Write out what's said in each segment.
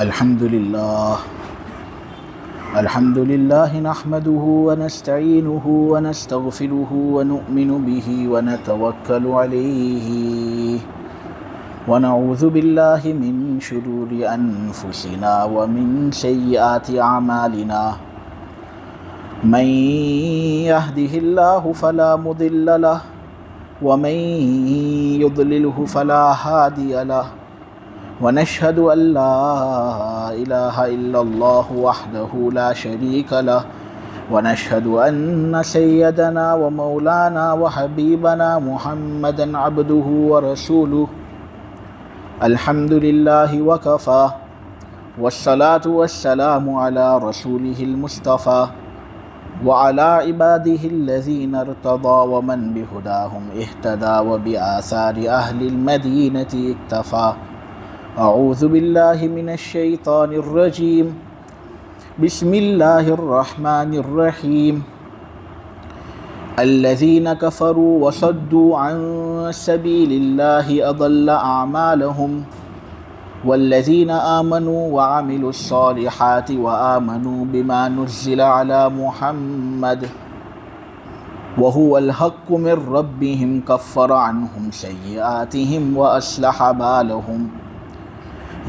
الحمد لله نحمده ونستعينه ونستغفره ونؤمن به ونتوكل عليه ونعوذ بالله من شرور أنفسنا ومن سيئات أعمالنا من يهده الله فلا مضل له ومن يضلله فلا هادي له ونشهد أن لا إله إلا الله وحده لا شريك له ونشهد أن سيدنا ومولانا وحبيبنا محمدا عبده ورسوله الحمد لله وكفى والصلاة والسلام على رسوله المصطفى وعلى عباده الذين ارتضى ومن بهداهم اهتدى وبآثار أهل المدينة اكتفى أعوذ بالله من الشيطان الرجيم بسم الله الرحمن الرحيم الذين كفروا وصدوا عن سبيل الله أضل أعمالهم والذين آمنوا وعملوا الصالحات وآمنوا بما نزل على محمد وهو الحق من ربهم كفر عنهم سيئاتهم وأصلح بالهم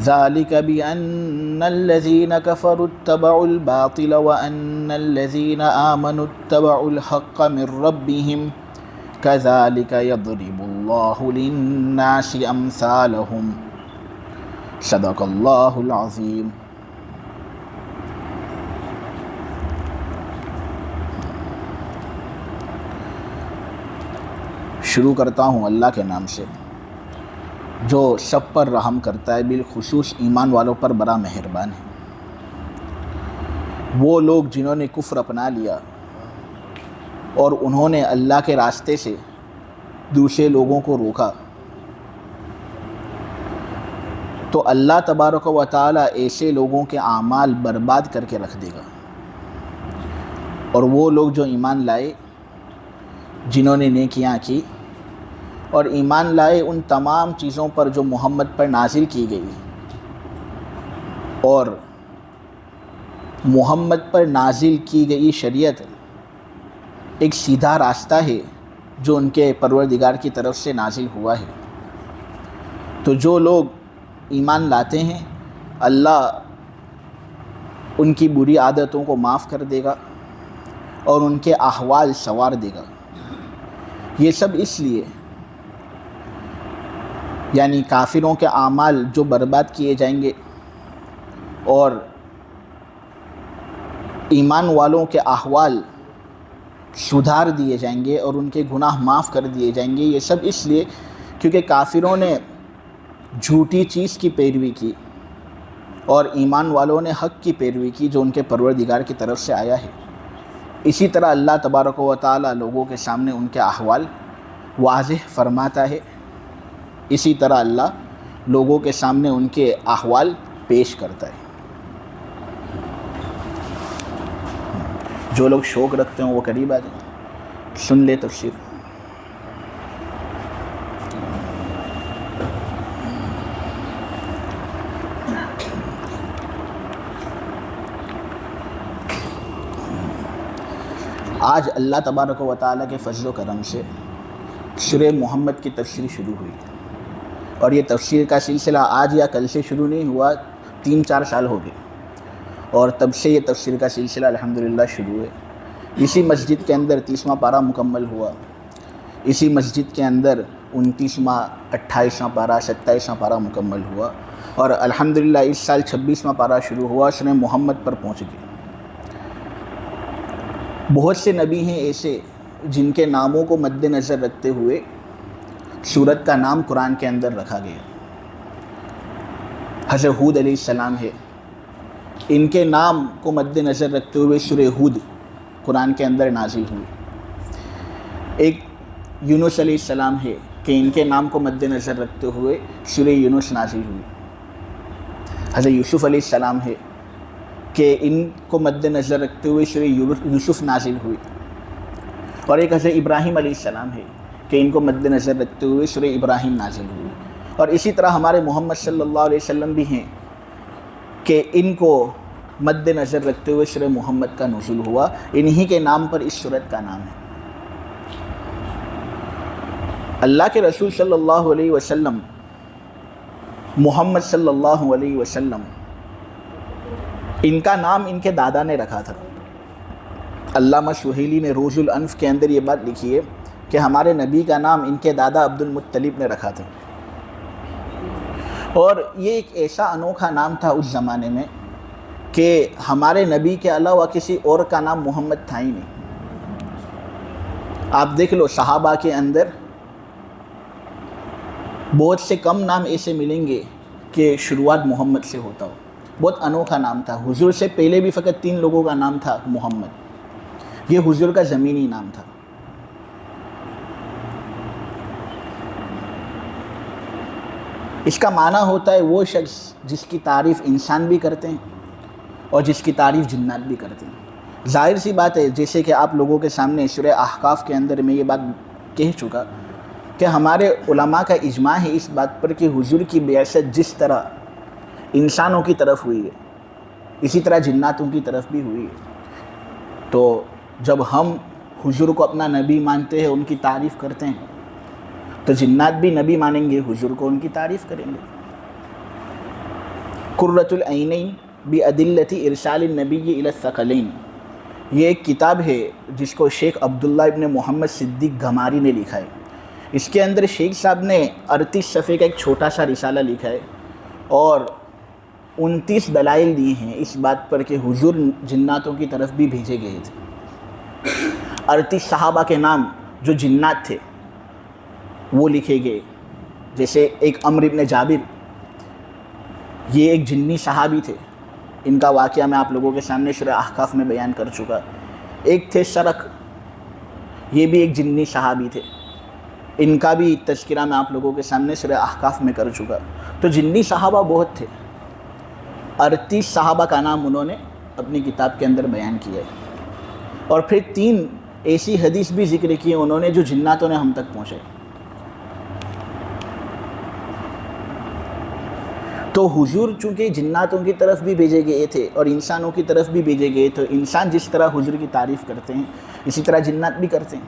ذلك بأن الذين كفروا اتبعوا الباطل وأن الذين آمنوا اتبعوا الحق من ربهم كذلك يضرب الله للناس أمثالهم صدق اللہ العظیم۔ شروع کرتا ہوں اللہ کے نام سے جو سب پر رحم کرتا ہے، بالخصوص ایمان والوں پر بڑا مہربان ہے۔ وہ لوگ جنہوں نے کفر اپنا لیا اور انہوں نے اللہ کے راستے سے دوسرے لوگوں کو روکا، تو اللہ تبارک و تعالی ایسے لوگوں کے اعمال برباد کر کے رکھ دے گا۔ اور وہ لوگ جو ایمان لائے، جنہوں نے نیکیاں کی اور ایمان لائے ان تمام چیزوں پر جو محمد پر نازل کی گئی، اور محمد پر نازل کی گئی شریعت ایک سیدھا راستہ ہے جو ان کے پروردگار کی طرف سے نازل ہوا ہے، تو جو لوگ ایمان لاتے ہیں اللہ ان کی بری عادتوں کو معاف کر دے گا اور ان کے احوال سنوار دے گا۔ یہ سب اس لیے، یعنی کافروں کے اعمال جو برباد کیے جائیں گے اور ایمان والوں کے احوال سدھار دیے جائیں گے اور ان کے گناہ معاف کر دیے جائیں گے، یہ سب اس لیے کیونکہ کافروں نے جھوٹی چیز کی پیروی کی اور ایمان والوں نے حق کی پیروی کی جو ان کے پروردگار کی طرف سے آیا ہے۔ اسی طرح اللہ تبارک و تعالی لوگوں کے سامنے ان کے احوال واضح فرماتا ہے، اسی طرح اللہ لوگوں کے سامنے ان کے احوال پیش کرتا ہے۔ جو لوگ شوق رکھتے ہیں وہ قریب آ جائیں، سن لے تفسیر۔ آج اللہ تبارک و تعالیٰ کے فضل و کرم سے سورہ محمد کی تفسیر شروع ہوئی، اور یہ تفسیر کا سلسلہ آج یا کل سے شروع نہیں ہوا، 3-4 سال ہو گئے، اور تب سے یہ تفسیر کا سلسلہ الحمدللہ شروع ہے۔ اسی مسجد کے اندر 30واں پارہ مکمل ہوا، اسی مسجد کے اندر 29واں 28واں پارہ 27واں پارہ مکمل ہوا، اور الحمدللہ اس سال 26واں پارہ شروع ہوا، سورہ محمد پر پہنچ گئے۔ بہت سے نبی ہیں ایسے جن کے ناموں کو مد نظر رکھتے ہوئے سورت کا نام قرآن کے اندر رکھا گیا۔ حضرت ہود علیہ السلام ہے، ان کے نام کو مد نظر رکھتے ہوئے سورہ ہود قرآن کے اندر نازل ہوئی۔ ایک یونس علیہ السلام ہے کہ ان کے نام کو مد نظر رکھتے ہوئے سورہ یونس نازل ہوئی۔ حضرت یوسف علیہ السلام ہے کہ ان کو مد نظر رکھتے ہوئے سورہ یوسف نازل ہوئی، اور ایک حضرت ابراہیم علیہ السلام ہے کہ ان کو مد نظر رکھتے ہوئے سورہ ابراہیم نازل ہوئی۔ اور اسی طرح ہمارے محمد صلی اللہ علیہ وسلم بھی ہیں کہ ان کو مد نظر رکھتے ہوئے سورہ محمد کا نزول ہوا. انہی کے نام پر اس سورت کا نام ہے. اللہ کے رسول صلی اللہ علیہ وسلم، محمد صلی اللہ علیہ وسلم، ان کا نام ان کے دادا نے رکھا تھا. علامہ سہیلی نے روز الانف کے اندر یہ بات لکھی ہے کہ ہمارے نبی کا نام ان کے دادا عبد المطلب نے رکھا تھا. اور یہ ایک ایسا انوکھا نام تھا اس زمانے میں کہ ہمارے نبی کے علاوہ کسی اور کا نام محمد تھا ہی نہیں. آپ دیکھ لو صحابہ کے اندر بہت سے کم نام ایسے ملیں گے کہ شروعات محمد سے ہوتا ہو. بہت انوکھا نام تھا. حضور سے پہلے بھی فقط 3 لوگوں کا نام تھا محمد. یہ حضور کا زمینی نام تھا. اس کا معنی ہوتا ہے وہ شخص جس کی تعریف انسان بھی کرتے ہیں اور جس کی تعریف جنات بھی کرتے ہیں. ظاہر سی بات ہے، جیسے کہ آپ لوگوں کے سامنے سورہ احقاف کے اندر میں یہ بات کہہ چکا کہ ہمارے علماء کا اجماع ہے اس بات پر کہ حضور کی بعثت جس طرح انسانوں کی طرف ہوئی ہے اسی طرح جناتوں کی طرف بھی ہوئی ہے. تو جب ہم حضور کو اپنا نبی مانتے ہیں، ان کی تعریف کرتے ہیں، تو جنات بھی نبی مانیں گے، حضور کو ان کی تعریف کریں گے. قرۃ العینین بأدلۃ ارسال النبی الی الثقلین، یہ ایک کتاب ہے جس کو شیخ عبداللہ ابن محمد صدیق گھماری نے لکھا ہے. اس کے اندر شیخ صاحب نے 38 صفحے کا ایک چھوٹا سا رسالہ لکھا ہے اور 29 دلائل دیے ہیں اس بات پر کہ حضور جناتوں کی طرف بھی بھیجے گئے تھے. 38 صحابہ کے نام جو جنات تھے وہ لکھے گئے. جیسے ایک عمرو ابن جابر، یہ ایک جنی صحابی تھے. ان کا واقعہ میں آپ لوگوں کے سامنے سورہ احقاف میں بیان کر چکا. ایک تھے سرق، یہ بھی ایک جنی صحابی تھے. ان کا بھی تذکرہ میں آپ لوگوں کے سامنے سورہ احقاف میں کر چکا. تو جنی صحابہ بہت تھے. 38 صحابہ کا نام انہوں نے اپنی کتاب کے اندر بیان کیا ہے. اور پھر 3 ایسی حدیث بھی ذکر کی ہیں انہوں نے جو جناتوں نے ہم تک پہنچے. تو حضور چونکہ جناتوں کی طرف بھی بھیجے گئے تھے اور انسانوں کی طرف بھی بھیجے گئے تھے. انسان جس طرح حضور کی تعریف کرتے ہیں اسی طرح جنات بھی کرتے ہیں.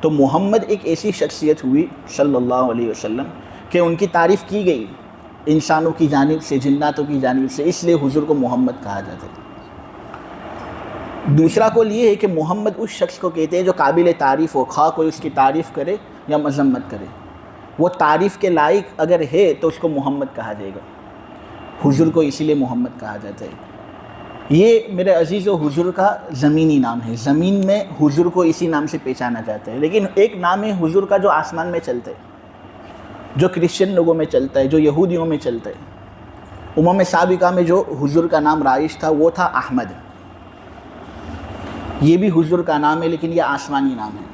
تو محمد ایک ایسی شخصیت ہوئی صلی اللہ علیہ وسلم کہ ان کی تعریف کی گئی انسانوں کی جانب سے، جناتوں کی جانب سے، اس لیے حضور کو محمد کہا جاتا ہے. دوسرا قول یہ ہے کہ محمد اس شخص کو کہتے ہیں جو قابل تعریف ہو، خواہ کوئی اس کی تعریف کرے یا مذمت کرے. وہ تعریف کے لائق اگر ہے تو اس کو محمد کہا جائے گا. حضور کو اسی لیے محمد کہا جاتا ہے. یہ میرے عزیز و حضور کا زمینی نام ہے. زمین میں حضور کو اسی نام سے پہچانا جاتا ہے. لیکن ایک نام ہے حضور کا جو آسمان میں چلتا ہے، جو کرسچن لوگوں میں چلتا ہے، جو یہودیوں میں چلتا ہے. امم سابقہ میں جو حضور کا نام رائج تھا وہ تھا احمد. یہ بھی حضور کا نام ہے لیکن یہ آسمانی نام ہے.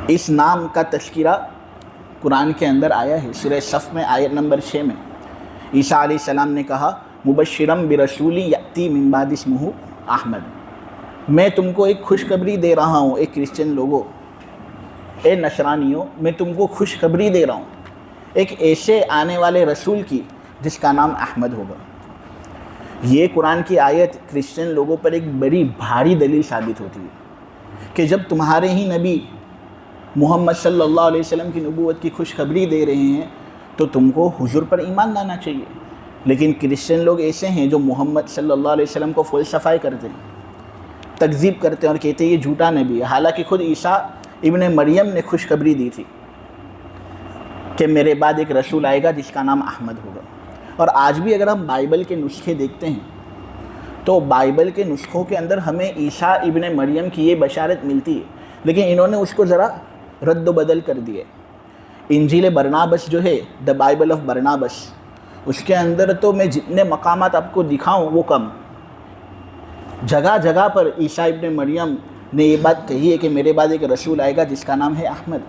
اس نام کا تذکرہ قرآن کے اندر آیا ہے. سورہ صف میں آیت نمبر 6 میں عیسیٰ علیہ السلام نے کہا مبشرم برسول یأتی من بعد اسمہ احمد، میں تم کو ایک خوشخبری دے رہا ہوں. ایک کرسچن لوگوں، اے نصرانیوں، میں تم کو خوشخبری دے رہا ہوں ایک ایسے آنے والے رسول کی جس کا نام احمد ہوگا. یہ قرآن کی آیت کرسچن لوگوں پر ایک بڑی بھاری دلیل ثابت ہوتی ہے کہ جب تمہارے ہی نبی محمد صلی اللہ علیہ وسلم کی نبوت کی خوشخبری دے رہے ہیں تو تم کو حضور پر ایمان لانا چاہیے. لیکن کرسچن لوگ ایسے ہیں جو محمد صلی اللہ علیہ وسلم کو فلسفہ کرتے ہیں، تکذیب کرتے ہیں اور کہتے ہیں یہ جھوٹا نبی ہے. حالانکہ خود عیسیٰ ابن مریم نے خوشخبری دی تھی کہ میرے بعد ایک رسول آئے گا جس کا نام احمد ہوگا. اور آج بھی اگر ہم بائبل کے نسخے دیکھتے ہیں تو بائبل کے نسخوں کے اندر ہمیں عیسیٰ ابن مریم کی یہ بشارت ملتی ہے، لیکن انہوں نے اس کو ذرا رد و بدل کر دیے. انجیل برنابس جو ہے، دا بائبل آف برنابس، اس کے اندر تو میں جتنے مقامات آپ کو دکھاؤں وہ کم. جگہ جگہ پر عیسیٰ ابن مریم نے یہ بات کہی ہے کہ میرے بعد ایک رسول آئے گا جس کا نام ہے احمد.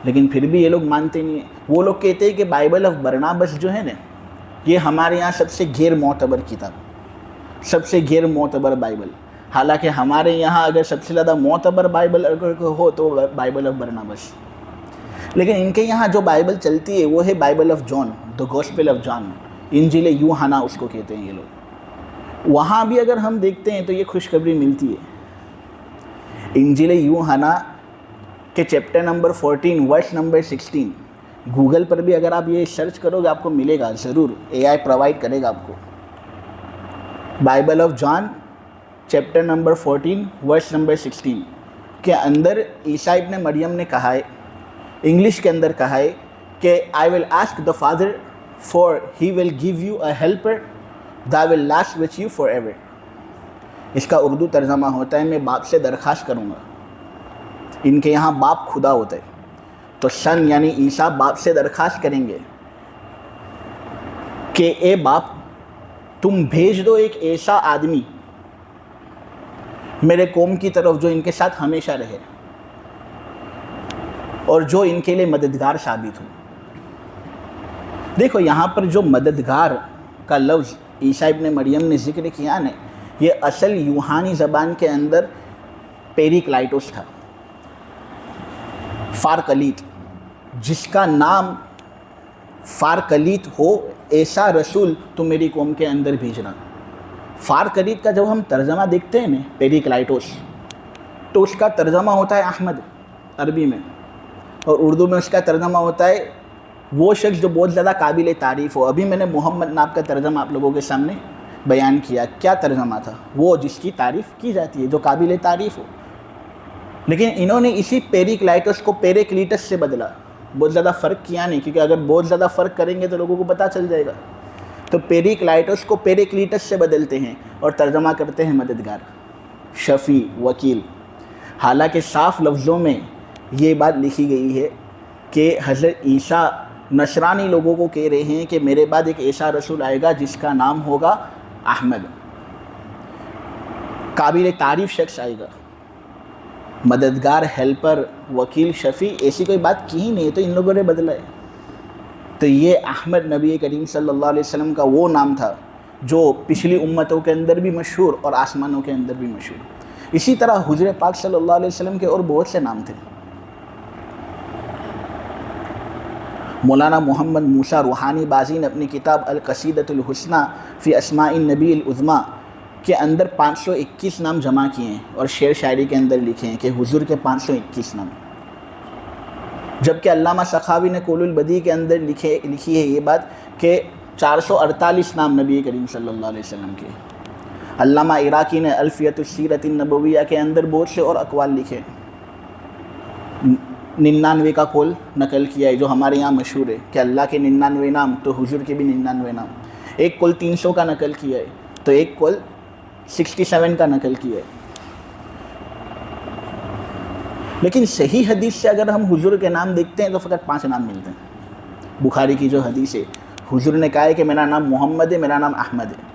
لیکن پھر بھی یہ لوگ مانتے نہیں ہیں. وہ لوگ کہتے ہیں کہ بائبل آف برنابس جو ہے نا، یہ ہمارے یہاں سب سے غیر معتبر کتاب، سب سے غیر معتبر بائبل. حالانکہ ہمارے یہاں اگر سب سے زیادہ معتبر بائبل اگر ہو تو بائبل آف برنابس. لیکن ان کے یہاں جو بائبل چلتی ہے وہ ہے Bible of John, the gospel of John, انجیل یوحنا اس کو کہتے ہیں یہ لوگ۔ وہاں بھی اگر ہم دیکھتے ہیں تو یہ خوشخبری ملتی ہے۔ انجیل یوحنا کہ chapter number 14 verse number 16، Google پر بھی اگر آپ یہ سرچ کرو گے آپ کو ملے گا، ضرور اے آئی پرووائڈ کرے گا آپ کو۔ Bible of John chapter number 14 verse number 16 کے اندر عیسیٰ ابن مریم نے کہا ہے، انگلش کے اندر کہا ہے کہ I will ask the father for he will give you a helper that will last with you forever۔ اس کا اردو ترجمہ ہوتا ہے میں باپ سے درخواست کروں گا۔ ان کے یہاں باپ خدا ہوتا ہے، تو سن یعنی عیسیٰ باپ سے درخواست کریں گے کہ اے باپ تم بھیج دو ایک ایسا آدمی میرے قوم کی طرف جو ان کے ساتھ ہمیشہ رہے اور جو ان کے لیے مددگار ثابت ہو۔ دیکھو یہاں پر جو مددگار کا لفظ عیسیٰ ابن مریم نے ذکر کیا نا، یہ اصل یوحانی زبان کے اندر پیریکلائٹوس تھا، فارکلیت، جس کا نام فارکلیت ہو ایسا رسول تو میری قوم کے اندر بھیجنا۔ فارکلیت کا جب ہم ترجمہ دیکھتے ہیں نا پیریکلائٹوس، تو اس کا ترجمہ ہوتا ہے احمد عربی میں، اور اردو میں اس کا ترجمہ ہوتا ہے وہ شخص جو بہت زیادہ قابل تعریف ہو۔ ابھی میں نے محمد نام کا ترجمہ آپ لوگوں کے سامنے بیان کیا، کیا ترجمہ تھا؟ وہ جس کی تعریف کی جاتی ہے، جو قابل تعریف ہو۔ لیکن انہوں نے اسی پیریکلائٹس کو پیریکلیٹس سے بدلا، بہت زیادہ فرق کیا نہیں، کیونکہ اگر بہت زیادہ فرق کریں گے تو لوگوں کو پتہ چل جائے گا۔ تو پیریکلائٹس کو پیریکلیٹس سے بدلتے ہیں اور ترجمہ کرتے ہیں مددگار، شفیع، وکیل۔ حالانکہ صاف لفظوں میں یہ بات لکھی گئی ہے کہ حضرت عیسیٰ نصرانی لوگوں کو کہہ رہے ہیں کہ میرے بعد ایک ایسا رسول آئے گا جس کا نام ہوگا احمد، قابل تعریف شخص آئے گا، مددگار، ہیلپر، وکیل، شفیع، ایسی کوئی بات کی ہی نہیں ہے، تو ان لوگوں نے بدلا ہے۔ تو یہ احمد نبی کریم صلی اللہ علیہ وسلم کا وہ نام تھا جو پچھلی امتوں کے اندر بھی مشہور اور آسمانوں کے اندر بھی مشہور۔ اسی طرح حضور پاک صلی اللہ علیہ وسلم کے اور بہت سے نام تھے۔ مولانا محمد موسیٰ روحانی بازی نے اپنی کتاب القصیدۃ الحسنی فی اسماء النبی العظمیٰ کے اندر 521 نام جمع کیے ہیں اور شعر شاعری کے اندر لکھے ہیں کہ حضور کے 521 نام، جبکہ علامہ سخاوی نے قول البدیع کے اندر لکھی ہے یہ بات کہ 448 نام نبی کریم صلی اللہ علیہ وسلم کے۔ علامہ عراقی نے الفیۃ السیرۃ النبویہ کے اندر بہت سے اور اقوال لکھے، 99 کا قول نقل کیا ہے جو ہمارے یہاں مشہور ہے کہ اللہ کے 99 نام تو حضور کے بھی 99 نام۔ ایک قول 300 کا نقل کیا ہے تو ایک قول 67 کا نقل کیا ہے۔ لیکن صحیح حدیث سے اگر ہم حضور کے نام دیکھتے ہیں تو فقط 5 نام ملتے ہیں۔ بخاری کی جو حدیث ہے، حضور نے کہا ہے کہ میرا نام محمد ہے، میرا نام احمد ہے۔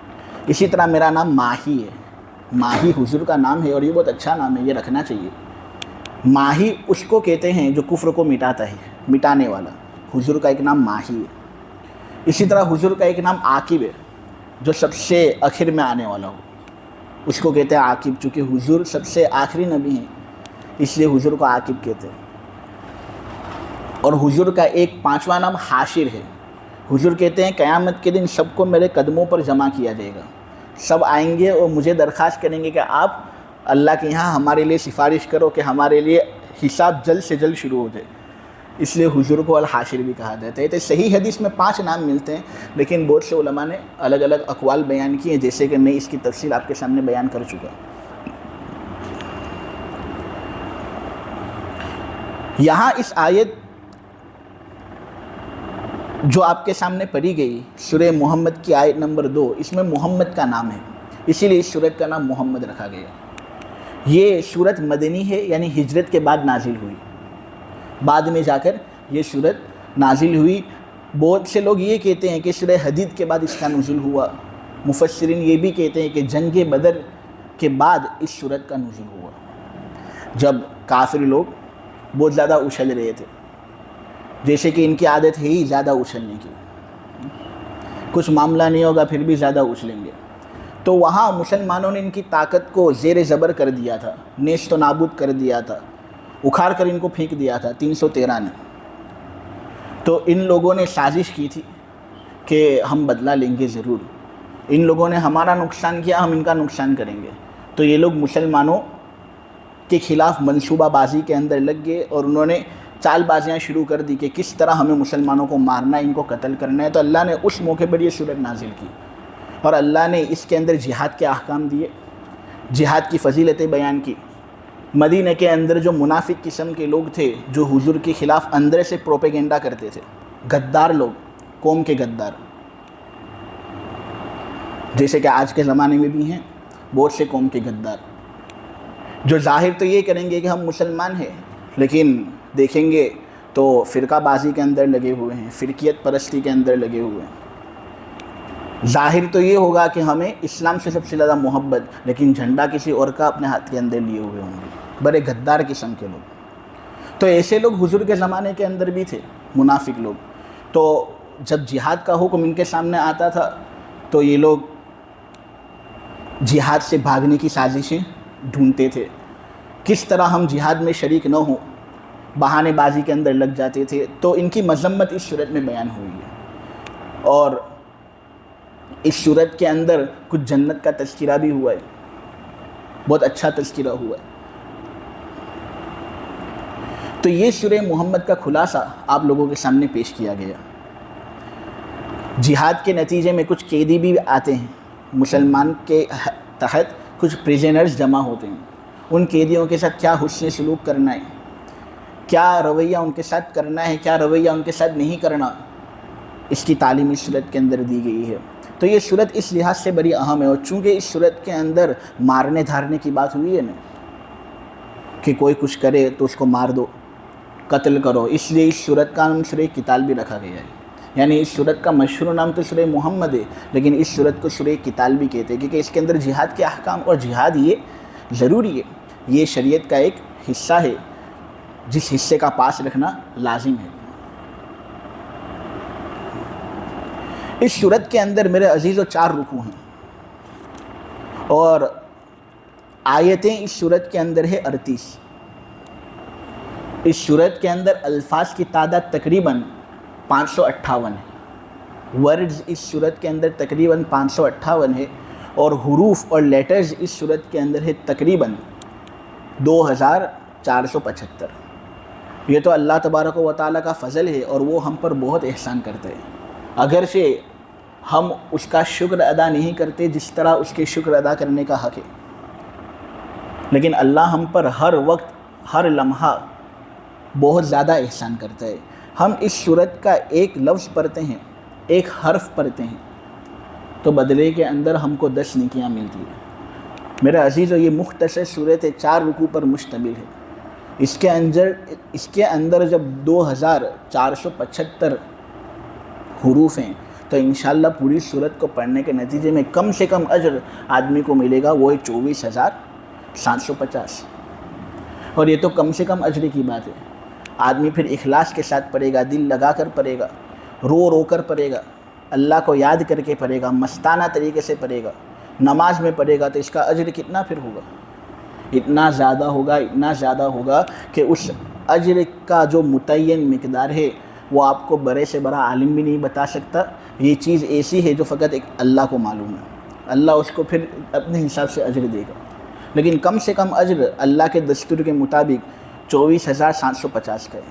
اسی طرح میرا نام ماہی ہے، ماہی حضور کا نام ہے اور یہ بہت اچھا نام ہے، یہ رکھنا چاہیے۔ ماہی اس کو کہتے ہیں جو کفر کو مٹاتا ہے، مٹانے والا، حضور کا ایک نام ماہی ہے۔ اسی طرح حضور کا ایک نام عاقب ہے، جو سب سے آخر میں آنے والا ہو، اس کو کہتے ہیں عاقب۔ چونکہ حضور سب سے آخری نبی ہیں اس لیے حضور کو عاقب کہتے ہیں۔ اور حضور کا ایک 5واں نام حاشر ہے۔ حضور کہتے ہیں قیامت کے دن سب کو میرے قدموں پر جمع کیا جائے گا، سب آئیں گے اور مجھے درخواست کریں گے کہ آپ اللہ کے یہاں ہمارے لیے سفارش کرو کہ ہمارے لیے حساب جلد سے جلد شروع ہو جائے، اس لیے حضور کو الحاشر بھی کہا جاتا ہے۔ تو صحیح حدیث میں 5 نام ملتے ہیں، لیکن بہت سے علماء نے الگ الگ اقوال بیان کیے ہیں، جیسے کہ میں اس کی تفصیل آپ کے سامنے بیان کر چکا۔ یہاں اس آیت جو آپ کے سامنے پڑھی گئی سورہ محمد کی آیت نمبر 2، اس میں محمد کا نام ہے، اسی لیے اس سورت کا نام محمد رکھا گیا۔ یہ سورت مدنی ہے، یعنی ہجرت کے بعد نازل ہوئی، بعد میں جا کر یہ سورت نازل ہوئی۔ بہت سے لوگ یہ کہتے ہیں کہ سورہ حدید کے بعد اس کا نزول ہوا، مفسرین یہ بھی کہتے ہیں کہ جنگ بدر کے بعد اس سورت کا نزول ہوا، جب کافر لوگ بہت زیادہ اچھل رہے تھے، جیسے کہ ان کی عادت ہے ہی زیادہ اچھلنے کی، کچھ معاملہ نہیں ہوگا پھر بھی زیادہ اچھلیں گے۔ تو وہاں مسلمانوں نے ان کی طاقت کو زیر زبر کر دیا تھا، نیست و نابود کر دیا تھا، اکھاڑ کر ان کو پھینک دیا تھا 313 نے۔ تو ان لوگوں نے سازش کی تھی کہ ہم بدلہ لیں گے ضرور، ان لوگوں نے ہمارا نقصان کیا، ہم ان کا نقصان کریں گے۔ تو یہ لوگ مسلمانوں کے خلاف منصوبہ بازی کے اندر لگ گئے اور انہوں نے چال بازیاں شروع کر دی کہ کس طرح ہمیں مسلمانوں کو مارنا ہے، ان کو قتل کرنا ہے۔ تو اللہ نے اس موقع پر یہ سورت نازل کی اور اللہ نے اس کے اندر جہاد کے احکام دیے، جہاد کی فضیلتیں بیان کی۔ مدینہ کے اندر جو منافق قسم کے لوگ تھے، جو حضور کے خلاف اندر سے پروپیگنڈا کرتے تھے، غدار لوگ، قوم کے غدار، جیسے کہ آج کے زمانے میں بھی ہیں بہت سے قوم کے غدار، جو ظاہر تو یہ کریں گے کہ ہم مسلمان ہیں، لیکن دیکھیں گے تو فرقہ بازی کے اندر لگے ہوئے ہیں، فرقیت پرستی کے اندر لگے ہوئے ہیں۔ ظاہر تو یہ ہوگا کہ ہمیں اسلام سے سب سے زیادہ محبت، لیکن جھنڈا کسی اور کا اپنے ہاتھ کے اندر لیے ہوئے ہوں گے، بڑے غدار قسم کے لوگ۔ تو ایسے لوگ حضور کے زمانے کے اندر بھی تھے، منافق لوگ۔ تو جب جہاد کا حکم ان کے سامنے آتا تھا تو یہ لوگ جہاد سے بھاگنے کی سازشیں ڈھونڈتے تھے، کس طرح ہم جہاد میں شریک نہ ہوں، بہانے بازی کے اندر لگ جاتے تھے۔ تو ان کی مذمت اس صورت میں بیان ہوئی ہے، اور اس صورت کے اندر کچھ جنت کا تذکرہ بھی ہوا ہے، بہت اچھا تذکرہ ہوا ہے۔ تو یہ سورہ محمد کا خلاصہ آپ لوگوں کے سامنے پیش کیا گیا۔ جہاد کے نتیجے میں کچھ قیدی بھی آتے ہیں، مسلمان کے تحت کچھ پریزنرز جمع ہوتے ہیں، ان قیدیوں کے ساتھ کیا حسن سلوک کرنا ہے، کیا رویہ ان کے ساتھ کرنا ہے، کیا رویہ ان کے ساتھ نہیں کرنا، اس کی تعلیم اس صورت کے اندر دی گئی ہے۔ تو یہ صورت اس لحاظ سے بڑی اہم ہے، اور چونکہ اس صورت کے اندر مارنے دھارنے کی بات ہوئی ہے نا، کہ کوئی کچھ کرے تو اس کو مار دو، قتل کرو، اس لیے اس صورت کا نام سورہ قتال بھی رکھا گیا ہے۔ یعنی اس صورت کا مشہور نام تو سورہ محمد ہے، لیکن اس صورت کو سورہ قتال بھی کہتے ہیں، کیونکہ اس کے اندر جہاد کے احکام، اور جہاد یہ ضروری ہے، یہ شریعت کا ایک حصہ ہے، جس حصے کا پاس رکھنا لازم ہے۔ اس صورت کے اندر میرے عزیزو 4 رکوع ہیں، اور آیتیں اس صورت کے اندر ہے 38۔ اس صورت کے اندر الفاظ کی تعداد تقریباً 558 ہے، ورڈز اس صورت کے اندر تقریباً 558 ہے، اور حروف اور لیٹرز اس صورت کے اندر ہے تقریباً 2475۔ یہ تو اللہ تبارک و تعالیٰ کا فضل ہے، اور وہ ہم پر بہت احسان کرتے ہیں، اگرچہ ہم اس کا شکر ادا نہیں کرتے جس طرح اس کے شکر ادا کرنے کا حق ہے، لیکن اللہ ہم پر ہر وقت، ہر لمحہ بہت زیادہ احسان کرتا ہے۔ ہم اس صورت کا ایک لفظ پڑھتے ہیں، ایک حرف پڑھتے ہیں، تو بدلے کے اندر ہم کو 10 نیکیاں ملتی ہیں۔ میرے عزیزو، یہ مختصر صورت 4 رکوع پر مشتمل ہے۔ اس کے اندر جب 2475 حروف ہیں، تو انشاءاللہ پوری صورت کو پڑھنے کے نتیجے میں کم سے کم اجر آدمی کو ملے گا، وہ ہے 24,750۔ اور یہ تو کم سے کم اجر کی بات ہے۔ آدمی پھر اخلاص کے ساتھ پڑھے گا، دل لگا کر پڑھے گا، رو رو کر پڑھے گا، اللہ کو یاد کر کے پڑھے گا، مستانہ طریقے سے پڑھے گا، نماز میں پڑھے گا، تو اس کا اجر کتنا پھر ہوگا؟ اتنا زیادہ ہوگا، اتنا زیادہ ہوگا کہ اس اجر کا جو متعین مقدار ہے وہ آپ کو بڑے سے بڑا عالم بھی نہیں بتا سکتا۔ یہ چیز ایسی ہے جو فقط ایک اللہ کو معلوم ہے، اللہ اس کو پھر اپنے حساب سے اجر دے گا، لیکن کم سے کم اجر اللہ کے دستور کے مطابق 24,750 کا ہے۔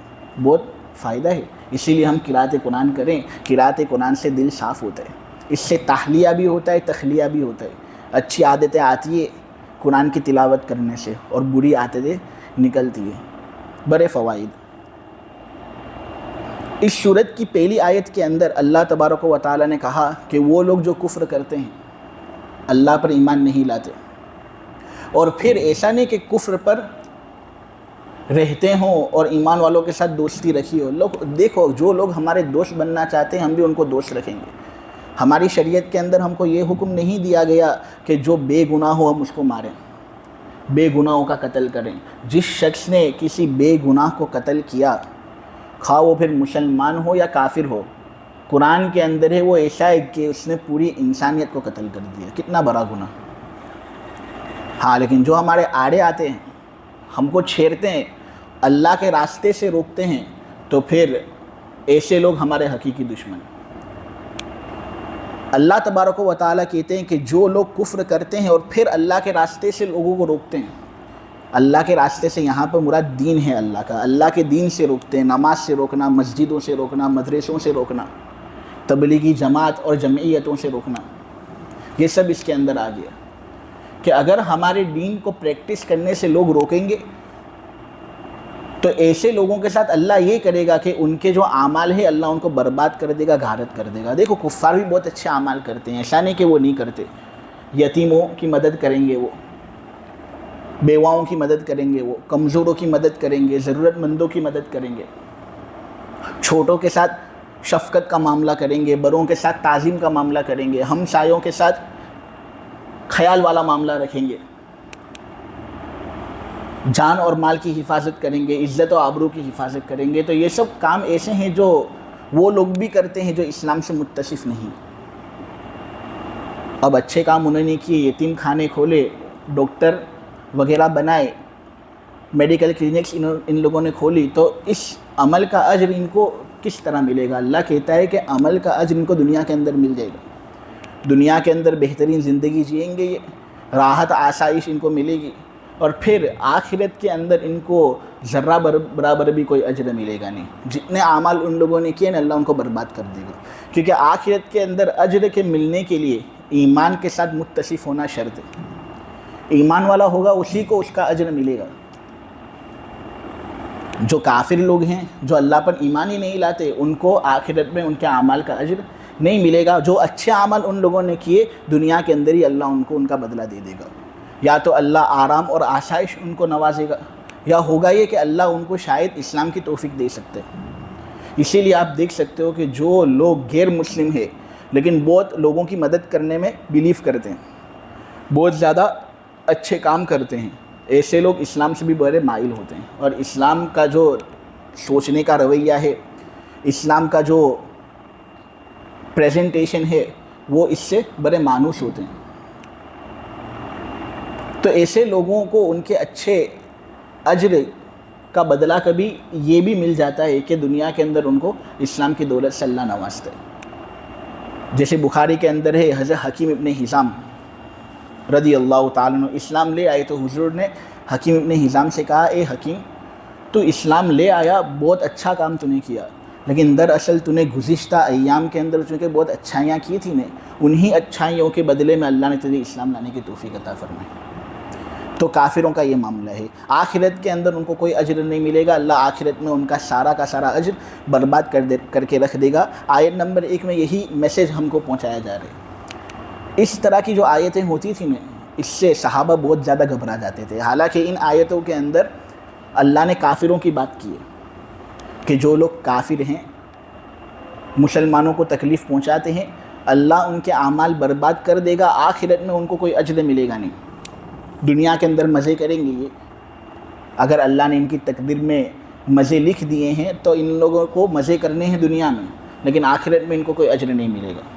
بہت فائدہ ہے، اسی لیے ہم قرأت قرآن کریں۔ قرأت قرآن سے دل صاف ہوتا ہے، اس سے تحلیہ بھی ہوتا ہے، تخلیہ بھی ہوتا ہے، اچھی عادتیں آتی ہے قرآن کی تلاوت کرنے سے، اور بری عادتیں نکلتی ہیں۔ بڑے فوائد۔ اس سورت کی پہلی آیت کے اندر اللہ تبارک و تعالیٰ نے کہا کہ وہ لوگ جو کفر کرتے ہیں، اللہ پر ایمان نہیں لاتے، اور پھر ایسا نہیں کہ کفر پر رہتے ہوں اور ایمان والوں کے ساتھ دوستی رکھی ہو۔ لوگ دیکھو، جو لوگ ہمارے دوست بننا چاہتے ہیں ہم بھی ان کو دوست رکھیں گے۔ ہماری شریعت کے اندر ہم کو یہ حکم نہیں دیا گیا کہ جو بے گناہ ہو ہم اس کو ماریں، بے گناہوں کا قتل کریں۔ جس شخص نے کسی بے گناہ کو قتل کیا، خواہ وہ پھر مسلمان ہو یا کافر ہو، قرآن کے اندر ہے وہ ایسا ہے کہ اس نے پوری انسانیت کو قتل کر دیا۔ کتنا بڑا گناہ۔ ہاں، لیکن جو ہمارے آڑے آتے ہیں، ہم کو چھیڑتے ہیں، اللہ کے راستے سے روکتے ہیں، تو پھر ایسے لوگ ہمارے حقیقی دشمن۔ اللہ تبارک و تعالیٰ کہتے ہیں کہ جو لوگ کفر کرتے ہیں اور پھر اللہ کے راستے سے لوگوں کو روکتے ہیں، اللہ کے راستے سے یہاں پر مراد دین ہے اللہ کا، اللہ کے دین سے روکتے ہیں، نماز سے روکنا، مسجدوں سے روکنا، مدرسوں سے روکنا، تبلیغی جماعت اور جمعیتوں سے روکنا، یہ سب اس کے اندر آ گیا کہ اگر ہمارے دین کو پریکٹس کرنے سے لوگ روکیں گے تو ایسے لوگوں کے ساتھ اللہ یہ کرے گا کہ ان کے جو اعمال ہے اللہ ان کو برباد کر دے گا، غارت کر دے گا۔ دیکھو کفار بھی بہت اچھے اعمال کرتے ہیں، ایسا نہیں کہ وہ نہیں کرتے، یتیموں کی مدد کریں گے، وہ بیواؤں کی مدد کریں گے، وہ کمزوروں کی مدد کریں گے، ضرورت مندوں کی مدد کریں گے، چھوٹوں کے ساتھ شفقت کا معاملہ کریں گے، بڑوں کے ساتھ تعظیم کا معاملہ کریں گے، ہمسایوں کے ساتھ خیال والا معاملہ رکھیں گے، جان اور مال کی حفاظت کریں گے، عزت و آبرو کی حفاظت کریں گے۔ تو یہ سب کام ایسے ہیں جو وہ لوگ بھی کرتے ہیں جو اسلام سے متصف نہیں۔ اب اچھے کام انہوں نے کیے، یتیم خانے کھولے، ڈاکٹر وغیرہ بنائے، میڈیکل کلینکس ان لوگوں نے کھولی، تو اس عمل کا اجر ان کو کس طرح ملے گا؟ اللہ کہتا ہے کہ عمل کا اجر ان کو دنیا کے اندر مل جائے گا، دنیا کے اندر بہترین زندگی جئیں گے، یہ راحت آسائش ان کو ملے گی، اور پھر آخرت کے اندر ان کو ذرہ برابر بھی کوئی اجر ملے گا نہیں۔ جتنے اعمال ان لوگوں نے کیے نا اللہ ان کو برباد کر دے گا، کیونکہ آخرت کے اندر اجر کے ملنے کے لیے ایمان کے ساتھ متصف ہونا شرط ہے۔ ایمان والا ہوگا اسی کو اس کا اجر ملے گا۔ جو کافر لوگ ہیں جو اللہ پر ایمان ہی نہیں لاتے ان کو آخرت میں ان کے اعمال کا اجر نہیں ملے گا۔ جو اچھے عمل ان لوگوں نے کیے دنیا کے اندر ہی اللہ ان کو ان کا بدلہ دے دے گا، یا تو اللہ آرام اور آسائش ان کو نوازے گا، یا ہوگا یہ کہ اللہ ان کو شاید اسلام کی توفیق دے سکتے ہیں۔ اسی لیے آپ دیکھ سکتے ہو کہ جو لوگ غیر مسلم ہیں لیکن بہت لوگوں کی مدد کرنے میں بیلیو کرتے ہیں، بہت زیادہ اچھے کام کرتے ہیں، ایسے لوگ اسلام سے بھی بڑے مائل ہوتے ہیں، اور اسلام کا جو سوچنے کا رویہ ہے، اسلام کا جو پریزنٹیشن ہے وہ اس سے بڑے مانوس ہوتے ہیں۔ تو ایسے لوگوں کو ان کے اچھے اجر کا بدلہ کبھی یہ بھی مل جاتا ہے کہ دنیا کے اندر ان کو اسلام کی دولت سے اللہ نوازتا ہے۔ جیسے بخاری کے اندر ہے حضرت حکیم ابن حزام رضی اللہ تعالیٰ عنہ اسلام لے آئے، تو حضور نے حکیم ابن حزام سے کہا، اے حکیم تو اسلام لے آیا، بہت اچھا کام تو نے کیا، لیکن دراصل تو نے گزشتہ ایام کے اندر چونکہ بہت اچھائیاں کی تھی نے، انہی اچھائیوں کے بدلے میں اللہ نے تجھے اسلام لانے کی توفیق عطا فرمائی۔ تو کافروں کا یہ معاملہ ہے، آخرت کے اندر ان کو کوئی اجر نہیں ملے گا، اللہ آخرت میں ان کا سارا کا سارا اجر برباد کر کے رکھ دے گا۔ آیت نمبر 1 میں یہی میسیج ہم کو پہنچایا جا رہا ہے۔ اس طرح کی جو آیتیں ہوتی تھیں نا، اس سے صحابہ بہت زیادہ گھبرا جاتے تھے، حالانکہ ان آیتوں کے اندر اللہ نے کافروں کی بات کی ہے کہ جو لوگ کافر ہیں، مسلمانوں کو تکلیف پہنچاتے ہیں، اللہ ان کے اعمال برباد کر دے گا، آخرت میں ان کو کوئی اجر ملے گا نہیں۔ دنیا کے اندر مزے کریں گے یہ، اگر اللہ نے ان کی تقدیر میں مزے لکھ دیے ہیں تو ان لوگوں کو مزے کرنے ہیں دنیا میں، لیکن آخرت میں ان کو کوئی اجر نہیں ملے گا۔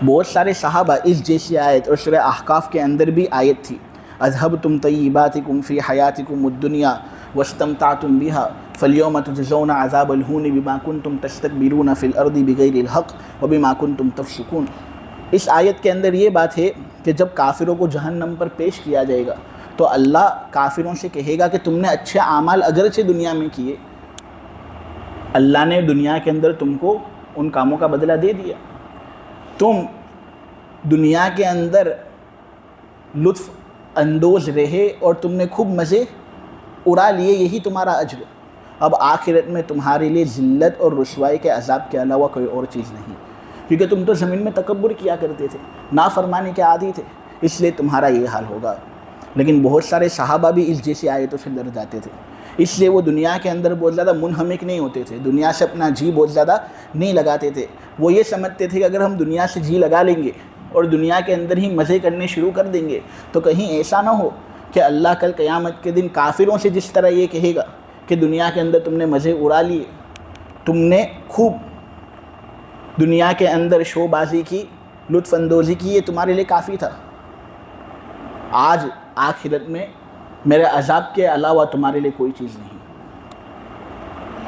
بہت سارے صحابہ اس جیسی آیت، اور سورہ احقاف کے اندر بھی آیت تھی، اذھبتم طیباتکم فی حیاتکم الدنیا واستمتعتم بها فالیوم تجزون عذاب الہون بما کنتم تستکبرون فی الارض بغیر الحق وبما کنتم تفسقون۔ اس آیت کے اندر یہ بات ہے کہ جب کافروں کو جہنم پر پیش کیا جائے گا تو اللہ کافروں سے کہے گا کہ تم نے اچھے اعمال اگرچہ دنیا میں کیے، اللہ نے دنیا کے اندر تم کو ان کاموں کا بدلہ دے دیا، تم دنیا کے اندر لطف اندوز رہے اور تم نے خوب مزے اڑا لیے، یہی تمہارا اجر۔ اب آخرت میں تمہارے لیے ذلت اور رسوائی کے عذاب کے علاوہ کوئی اور چیز نہیں، کیونکہ تم تو زمین میں تکبر کیا کرتے تھے، نافرمانی کے عادی تھے، اس لیے تمہارا یہ حال ہوگا۔ لیکن بہت سارے صحابہ بھی اس جیسی آیتوں سے ڈر جاتے تھے، اس لیے وہ دنیا کے اندر بہت زیادہ منہمک نہیں ہوتے تھے، دنیا سے اپنا جی بہت زیادہ نہیں لگاتے تھے۔ وہ یہ سمجھتے تھے کہ اگر ہم دنیا سے جی لگا لیں گے اور دنیا کے اندر ہی مزے کرنے شروع کر دیں گے تو کہیں ایسا نہ ہو کہ اللہ کل قیامت کے دن کافروں سے جس طرح یہ کہے گا کہ دنیا کے اندر تم نے مزے اڑا لیے، تم نے خوب دنیا کے اندر شو بازی کی، لطف اندوزی کی، یہ تمہارے لیے کافی تھا، آج آخرت میں میرے عذاب کے علاوہ تمہارے لیے کوئی چیز نہیں۔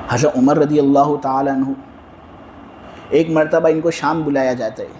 حضرت عمر رضی اللہ تعالیٰ عنہ ایک مرتبہ ان کو شام بلایا جاتا ہے،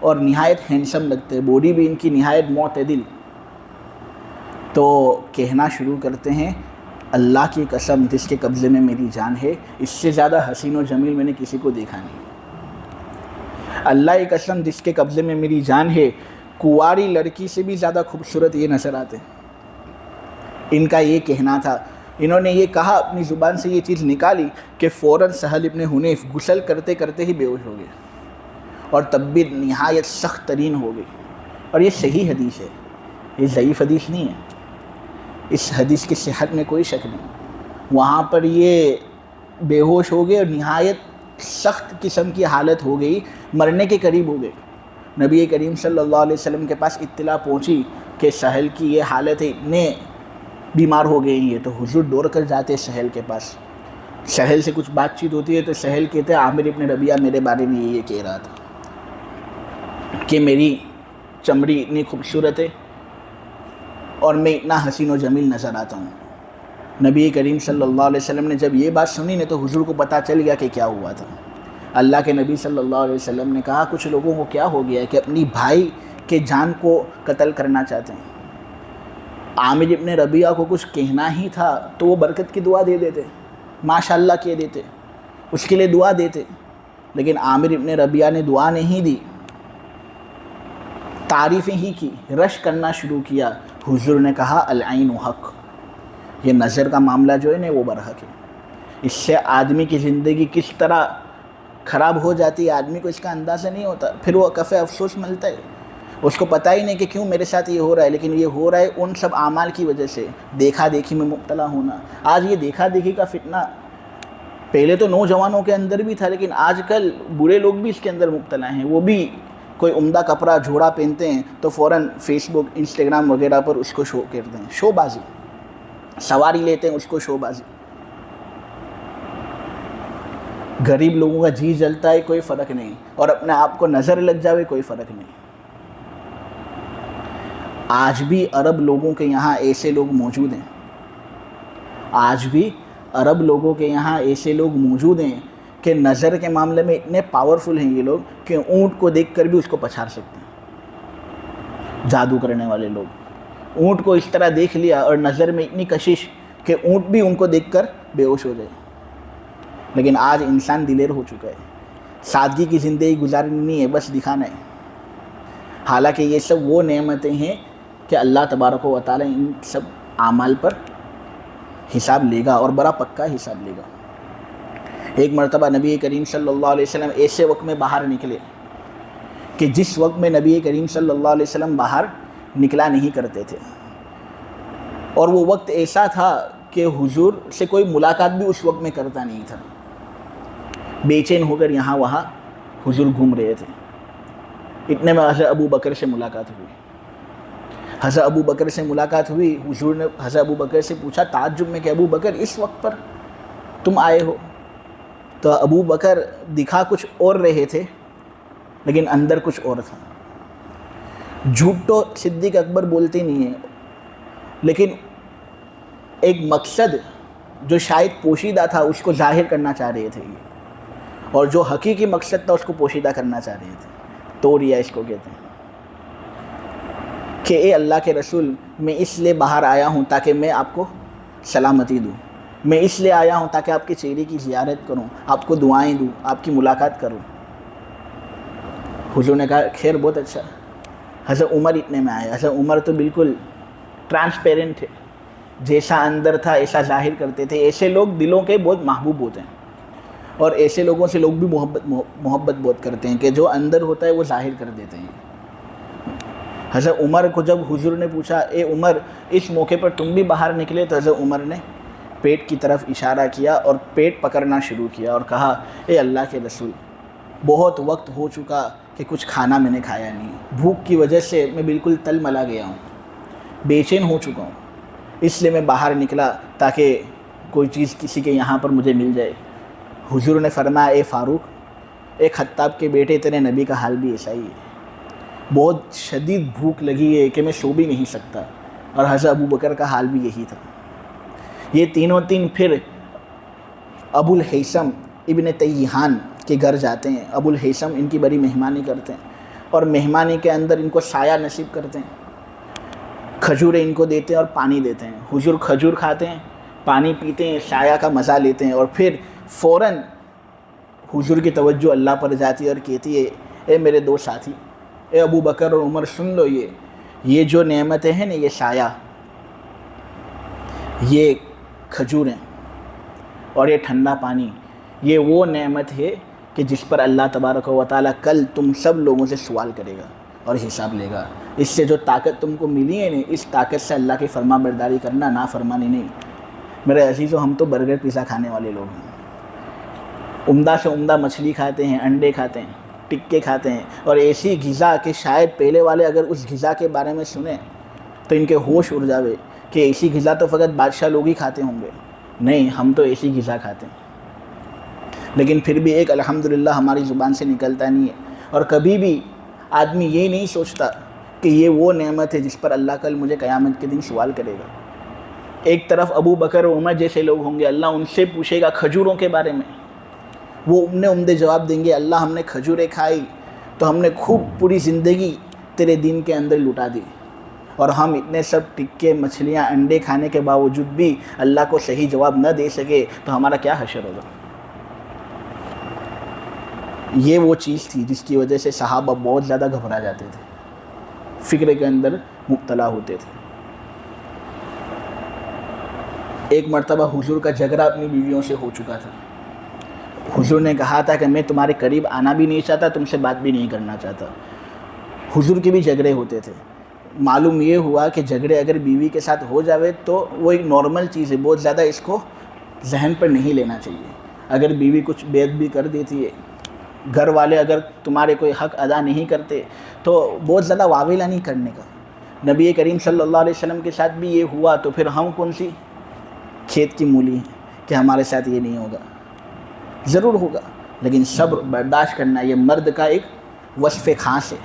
اور نہایت ہینڈسم لگتے، باڈی بھی ان کی نہایت معتدل. تو کہنا شروع کرتے ہیں اللہ کی قسم جس کے قبضے میں میری جان ہے، اس سے زیادہ حسین و جمیل میں نے کسی کو دیکھا نہیں. اللہ کی قسم جس کے قبضے میں میری جان ہے، کنواری لڑکی سے بھی زیادہ خوبصورت یہ نظر آتے. ان کا یہ کہنا تھا. انہوں نے یہ کہا، اپنی زبان سے یہ چیز نکالی کہ فوراً سہل ابن حنیف غسل کرتے کرتے ہی بے ہوش ہو گئے اور طبیعت نہایت سخت ترین ہو گئی. اور یہ صحیح حدیث ہے، یہ ضعیف حدیث نہیں ہے. اس حدیث کی صحت میں کوئی شک نہیں. وہاں پر یہ بے ہوش ہو گئے اور نہایت سخت قسم کی حالت ہو گئی، مرنے کے قریب ہو گئے. نبی کریم صلی اللہ علیہ وسلم کے پاس اطلاع پہنچی کہ سہل کی یہ حالت ہے، اتنے بیمار ہو گئے ہیں. تو حضور دوڑ کر جاتے سہل کے پاس. سہل سے کچھ بات چیت ہوتی ہے تو سہل کہتے ہیں عامر ابن ربیعہ میرے بارے میں یہ کہہ رہا تھا کہ میری چمڑی اتنی خوبصورت ہے اور میں اتنا حسین و جمیل نظر آتا ہوں. نبی کریم صلی اللہ علیہ وسلم نے جب یہ بات سنی نے تو حضور کو پتہ چل گیا کہ کیا ہوا تھا. اللہ کے نبی صلی اللہ علیہ وسلم نے کہا کچھ لوگوں کو کیا ہو گیا ہے کہ اپنی بھائی کے جان کو قتل کرنا چاہتے ہیں. عامر ابن ربیعہ کو کچھ کہنا ہی تھا تو وہ برکت کی دعا دے دیتے، ماشاءاللہ کہہ دیتے، اس کے لیے دعا دیتے. لیکن عامر ابن ربیعہ نے دعا نہیں دی، تعریفیں ہی کی، رش کرنا شروع کیا. حضور نے کہا العین حق، یہ نظر کا معاملہ جو ہے نا وہ برحق ہے. اس سے آدمی کی زندگی کس طرح خراب ہو جاتی ہے آدمی کو اس کا اندازہ نہیں ہوتا. پھر وہ کفِ افسوس ملتا ہے، اس کو پتہ ہی نہیں کہ کیوں میرے ساتھ یہ ہو رہا ہے. لیکن یہ ہو رہا ہے ان سب اعمال کی وجہ سے، دیکھا دیکھی میں مبتلا ہونا. آج یہ دیکھا دیکھی کا فتنہ پہلے تو نوجوانوں کے اندر بھی تھا، لیکن آج کل بوڑھے لوگ بھی اس کے اندر مبتلا ہیں. وہ بھی کوئی عمدہ کپڑا جوڑا پہنتے ہیں تو فوراً فیس بک انسٹاگرام وغیرہ پر اس کو شو کرتے ہیں، شو بازی. سواری لیتے ہیں اس کو شو بازی. غریب لوگوں کا جی جلتا ہے کوئی فرق نہیں، اور اپنے آپ کو نظر لگ جاوے کوئی فرق نہیں. آج بھی عرب لوگوں کے یہاں ایسے لوگ موجود ہیں، آج بھی عرب لوگوں کے یہاں ایسے لوگ موجود ہیں کہ نظر کے معاملے میں اتنے پاورفل ہیں یہ لوگ کہ اونٹ کو دیکھ کر بھی اس کو پچھاڑ سکتے ہیں. جادو کرنے والے لوگ اونٹ کو اس طرح دیکھ لیا اور نظر میں اتنی کشش کہ اونٹ بھی ان کو دیکھ کر بے ہوش ہو جائے. لیکن آج انسان دلیر ہو چکا ہے، سادگی کی زندگی گزارنی ہے، بس دکھانا ہے. حالانکہ یہ سب وہ نعمتیں ہیں کہ اللہ تبارک و تعالی ان سب اعمال پر حساب لے گا اور بڑا پکا حساب لے گا. ایک مرتبہ نبی کریم صلی اللہ علیہ وسلم ایسے وقت میں باہر نکلے کہ جس وقت میں نبی کریم صلی اللہ علیہ وسلم باہر نکلا نہیں کرتے تھے، اور وہ وقت ایسا تھا کہ حضور سے کوئی ملاقات بھی اس وقت میں کرتا نہیں تھا. بے چین ہو کر یہاں وہاں حضور گھوم رہے تھے. اتنے میں حضرت ابو بکر سے ملاقات ہوئی. حضرت ابو بکر سے ملاقات ہوئی. حضور نے حضرت ابو بکر سے پوچھا تعجب میں کہ ابو بکر اس وقت پر تم آئے ہو؟ تو ابو بکر دکھا کچھ اور رہے تھے لیکن اندر کچھ اور تھا. جھوٹ تو صدیق اکبر بولتے نہیں ہیں، لیکن ایک مقصد جو شاید پوشیدہ تھا اس کو ظاہر کرنا چاہ رہے تھے یہ، اور جو حقیقی مقصد تھا اس کو پوشیدہ کرنا چاہ رہے تھے. توریہ اس کو کہتے ہیں کہ اے اللہ کے رسول، میں اس لیے باہر آیا ہوں تاکہ میں آپ کو سلامتی دوں، میں اس لیے آیا ہوں تاکہ آپ کے چہرے کی زیارت کروں، آپ کو دعائیں دوں، آپ کی ملاقات کروں. حضور نے کہا خیر بہت اچھا. حضرت عمر اتنے میں آئے. حضرت عمر تو بالکل ٹرانسپیرنٹ تھے، جیسا اندر تھا ایسا ظاہر کرتے تھے. ایسے لوگ دلوں کے بہت محبوب ہوتے ہیں، اور ایسے لوگوں سے لوگ بھی محبت بہت کرتے ہیں کہ جو اندر ہوتا ہے وہ ظاہر کر دیتے ہیں. حضرت عمر کو جب حضور نے پوچھا اے عمر اس موقع پر تم بھی باہر نکلے، تو حضرت عمر نے پیٹ کی طرف اشارہ کیا اور پیٹ پکڑنا شروع کیا اور کہا اے اللہ کے رسول، بہت وقت ہو چکا کہ کچھ کھانا میں نے کھایا نہیں، بھوک کی وجہ سے میں بالکل تل ملا گیا ہوں، بے چین ہو چکا ہوں، اس لیے میں باہر نکلا تاکہ کوئی چیز کسی کے یہاں پر مجھے مل جائے. حضور نے فرمایا اے فاروق، ایک خطاب کے بیٹے تیرے نبی کا حال بھی ایسا ہی ہے، بہت شدید بھوک لگی ہے کہ میں سو بھی نہیں سکتا. اور حضرت ابو بکر کا حال بھی یہی تھا. یہ تینوں تین پھر ابو الہیثم ابن تیہان کے گھر جاتے ہیں. ابو الہیثم ان کی بڑی مہمانی کرتے ہیں. اور مہمانی کے اندر ان کو سایہ نصیب کرتے ہیں، کھجوریں ان کو دیتے ہیں اور پانی دیتے ہیں۔ حضور کھجور کھاتے ہیں، پانی پیتے ہیں، سایہ کا مزہ لیتے ہیں، اور پھر فوراً حضور کی توجہ اللہ پر جاتی ہے اور کہتی ہے اے میرے دو ساتھی، اے ابو بکر اور عمر، سن لو، یہ جو نعمتیں ہیں نا، یہ سایہ، یہ کھجوریں اور یہ ٹھنڈا پانی، یہ وہ نعمت ہے کہ جس پر اللہ تبارک و تعالیٰ کل تم سب لوگوں سے سوال کرے گا اور حساب لے گا۔ اس سے جو طاقت تم کو ملی ہے نا، اس طاقت سے اللہ کی فرما برداری کرنا، نافرمانی نہیں۔ میرے عزیزو، ہم تو برگر پیزا کھانے والے لوگ ہیں، عمدہ سے عمدہ مچھلی کھاتے ہیں، انڈے کھاتے ہیں، ٹکے کھاتے ہیں، اور ایسی غذا کہ شاید پہلے والے اگر اس غذا کے بارے میں سنیں تو ان کے ہوش اڑ جاوے کہ ایسی غذا تو فقط بادشاہ لوگ ہی کھاتے ہوں گے۔ نہیں، ہم تو ایسی غذا کھاتے ہیں، لیکن پھر بھی ایک الحمدللہ ہماری زبان سے نکلتا نہیں ہے، اور کبھی بھی آدمی یہ نہیں سوچتا کہ یہ وہ نعمت ہے جس پر اللہ کل مجھے قیامت کے دن سوال کرے گا۔ ایک طرف ابو بکر و عمر جیسے لوگ ہوں گے، اللہ ان سے پوچھے گا کھجوروں کے بارے میں، وہ عمدے جواب دیں گے، اللہ ہم نے کھجوریں کھائی تو ہم نے خوب پوری زندگی تیرے دین کے اندر لٹا دی، اور ہم اتنے سب ٹکے، مچھلیاں، انڈے کھانے کے باوجود بھی اللہ کو صحیح جواب نہ دے سکے تو ہمارا کیا حشر ہوگا۔ یہ وہ چیز تھی جس کی وجہ سے صحابہ بہت زیادہ گھبرا جاتے تھے، فکر کے اندر مبتلا ہوتے تھے۔ ایک مرتبہ حضور کا جھگڑا اپنی بیویوں سے ہو چکا تھا۔ حضور نے کہا تھا کہ میں تمہارے قریب آنا بھی نہیں چاہتا، تم سے بات بھی نہیں کرنا چاہتا۔ حضور کے بھی جھگڑے ہوتے تھے۔ معلوم یہ ہوا کہ جھگڑے اگر بیوی کے ساتھ ہو جاوے تو وہ ایک نارمل چیز ہے، بہت زیادہ اس کو ذہن پر نہیں لینا چاہیے۔ اگر بیوی کچھ بیعت بھی کر دیتی ہے، گھر والے اگر تمہارے کوئی حق ادا نہیں کرتے تو بہت زیادہ واویلا نہیں کرنے کا۔ نبی کریم صلی اللہ علیہ وسلم کے ساتھ بھی یہ ہوا تو پھر ہم کون سی کھیت کی مولی ہیں کہ ہمارے ساتھ یہ نہیں ہوگا؟ ضرور ہوگا، لیکن صبر برداشت کرنا یہ مرد کا ایک وصف خاص ہے،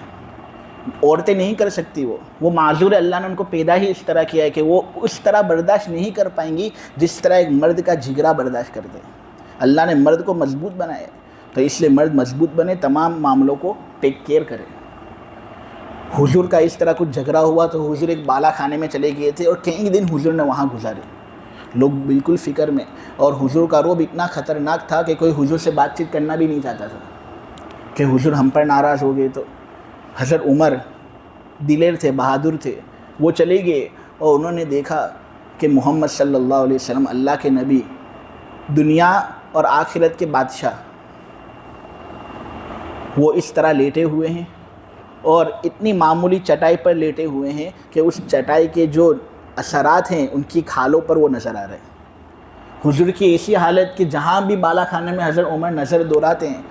عورتیں نہیں کر سکتی۔ وہ معذور ہے، اللہ نے ان کو پیدا ہی اس طرح کیا ہے کہ وہ اس طرح برداشت نہیں کر پائیں گی جس طرح ایک مرد کا جگرا برداشت کرتے ہیں۔ اللہ نے مرد کو مضبوط بنایا، تو اس لیے مرد مضبوط بنے، تمام معاملوں کو ٹیک کیئر کرے۔ حضور کا اس طرح کچھ جھگڑا ہوا تو حضور ایک بالا خانے میں چلے گئے تھے، اور کئی دن حضور نے وہاں گزارے، لوگ بالکل فکر میں، اور حضور کا رعب اتنا خطرناک تھا کہ کوئی حضور سے بات چیت کرنا بھی نہیں چاہتا تھا کہ حضور ہم پر ناراض ہو گئے تو۔ حضرت عمر دلیر تھے، بہادر تھے، وہ چلے گئے اور انہوں نے دیکھا کہ محمد صلی اللہ علیہ وسلم، اللہ کے نبی، دنیا اور آخرت کے بادشاہ، وہ اس طرح لیٹے ہوئے ہیں، اور اتنی معمولی چٹائی پر لیٹے ہوئے ہیں کہ اس چٹائی کے جو اثرات ہیں ان کی کھالوں پر وہ نظر آ رہے ہیں۔ حضور کی ایسی حالت کہ جہاں بھی بالا خانے میں حضرت عمر نظر دوڑاتے ہیں